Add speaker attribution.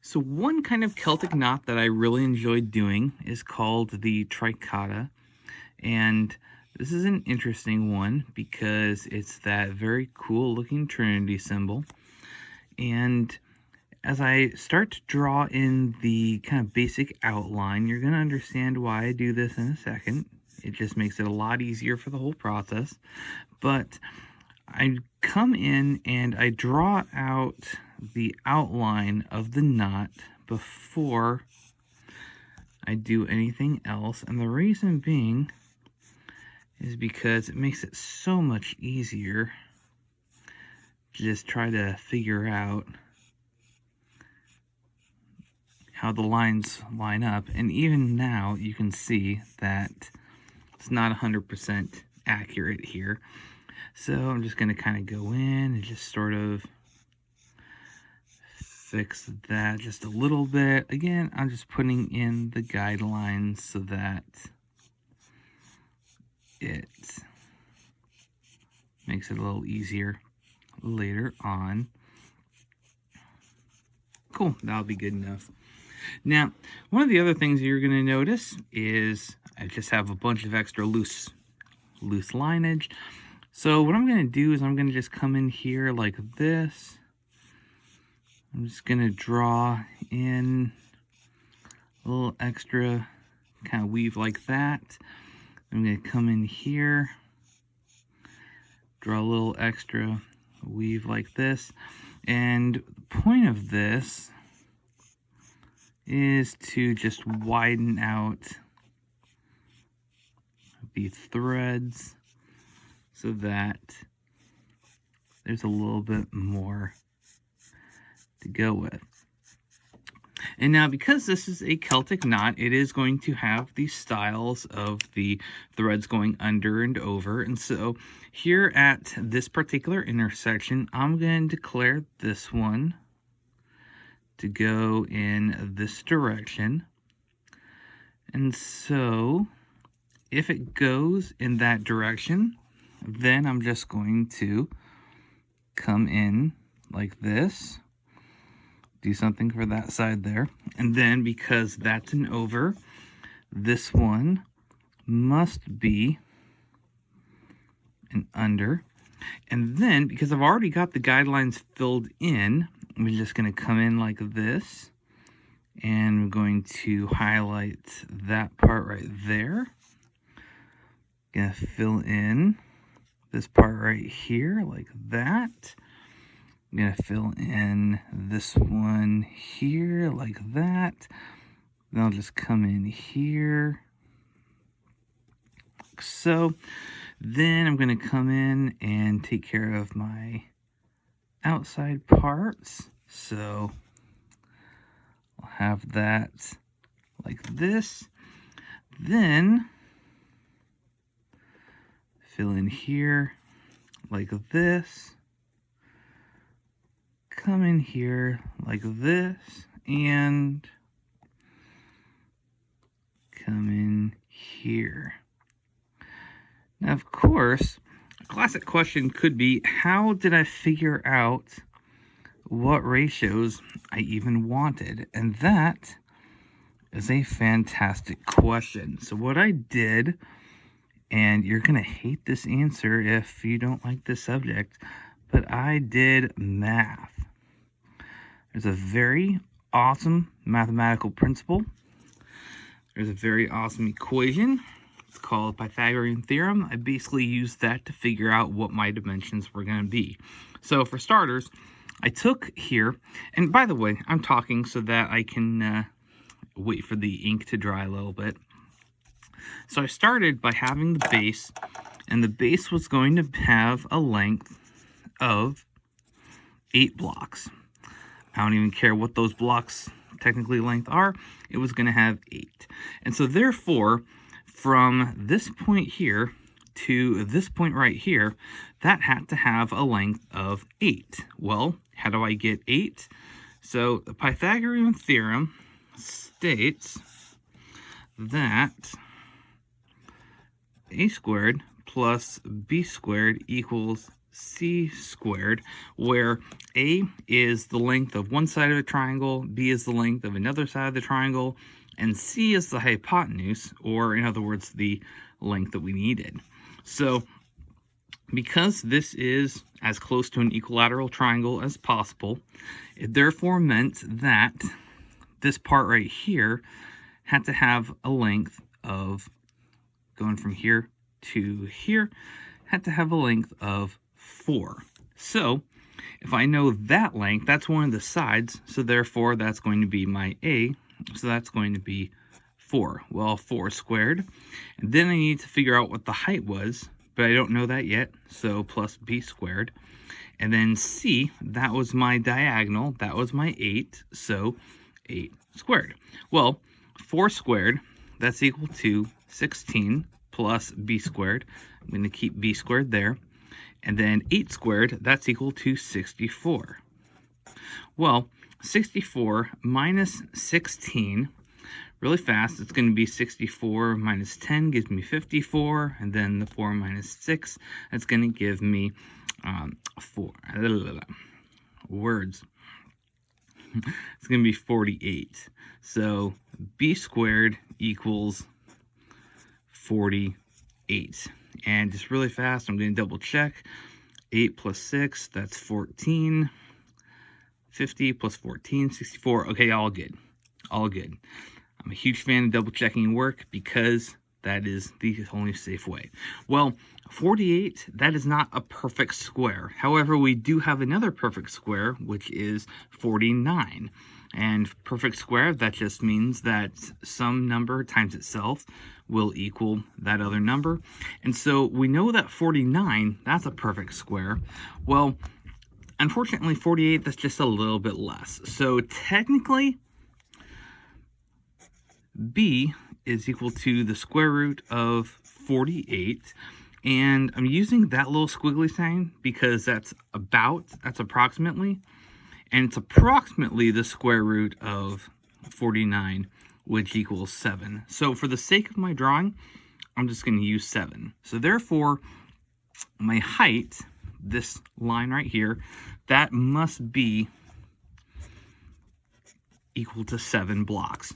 Speaker 1: So one kind of Celtic knot that I really enjoyed doing is called the triquetra, and this is an interesting one because it's that very cool looking Trinity symbol. And as I start to draw in the kind of basic outline, you're going to understand why I do this in a second. It just makes it a lot easier for the whole process. But I come in and I draw out the outline of the knot before I do anything else. And the reason being is because it makes it so much easier to just try to figure out how the lines line up. And even now you can see that it's not 100% accurate here. So I'm just going to kind of go in and just sort of fix that just a little bit. Again, I'm just putting in the guidelines so that it makes it a little easier later on. Cool, that'll be good enough. Now, one of the other things you're going to notice is I just have a bunch of extra loose lineage. So what I'm going to do is I'm going to just come in here like this. I'm just going to draw in a little extra kind of weave like that. I'm going to come in here, draw a little extra weave like this. And the point of this is to just widen out the threads so that there's a little bit more to go with. And now, because this is a Celtic knot, it is going to have these styles of the threads going under and over. And so here at this particular intersection, I'm going to declare this one to go in this direction. And so if it goes in that direction, then I'm just going to come in like this, do something for that side there. And then because that's an over, this one must be an under. And then because I've already got the guidelines filled in, I'm just going to come in like this, and I'm going to highlight that part right there. Gonna fill in this part right here like that. I'm gonna fill in this one here like that. Then I'll just come in here like so. Then I'm gonna come in and take care of my outside parts. So I'll have that like this. Then fill in here like this. Come in here like this. And come in here. Now, of course, a classic question could be, how did I figure out what ratios I even wanted? And that is a fantastic question. So what I did, and you're going to hate this answer if you don't like this subject, but I did math. There's a very awesome mathematical principle. There's a very awesome equation. It's called Pythagorean theorem. I basically used that to figure out what my dimensions were going to be. So for starters, I took here, and by the way, I'm talking so that I can wait for the ink to dry a little bit. So I started by having the base, and the base was going to have a length of 8 blocks. I don't even care what those blocks technically length are. It was going to have 8. And so therefore, from this point here to this point right here, that had to have a length of 8. Well, how do I get 8? So the Pythagorean theorem states that a squared plus b squared equals c squared, where a is the length of one side of a triangle, b is the length of another side of the triangle, and c is the hypotenuse, or in other words, the length that we needed. So because this is as close to an equilateral triangle as possible, it therefore meant that this part right here had to have a length of, going from here to here, had to have a length of 4. So if I know that length, that's one of the sides, so therefore that's going to be my A, so that's going to be 4. Well, 4 squared. And then I need to figure out what the height was, but I don't know that yet, so plus b squared. And then c, that was my diagonal, that was my 8, so 8 squared. Well, 4 squared, that's equal to 16 plus b squared. I'm going to keep b squared there. And then 8 squared, that's equal to 64. Well, 64 minus 16, really fast, it's going to be 64 minus 10 gives me 54, and then the 4 minus 6, that's going to give me 4. Words. It's going to be 48. So b squared equals 48. And just really fast, I'm going to double check. 8 plus 6, that's 14. 50 plus 14, 64. Okay, all good. All good. I'm a huge fan of double checking work because that is the only safe way. Well, 48, that is not a perfect square. However, we do have another perfect square, which is 49. And perfect square, that just means that some number times itself will equal that other number. And so we know that 49, that's a perfect square. Well, unfortunately, 48, that's just a little bit less. So technically, b is equal to the square root of 48. And I'm using that little squiggly sign because that's approximately. And it's approximately the square root of 49, which equals 7. So for the sake of my drawing, I'm just going to use 7. So therefore, my height, this line right here, that must be equal to 7 blocks.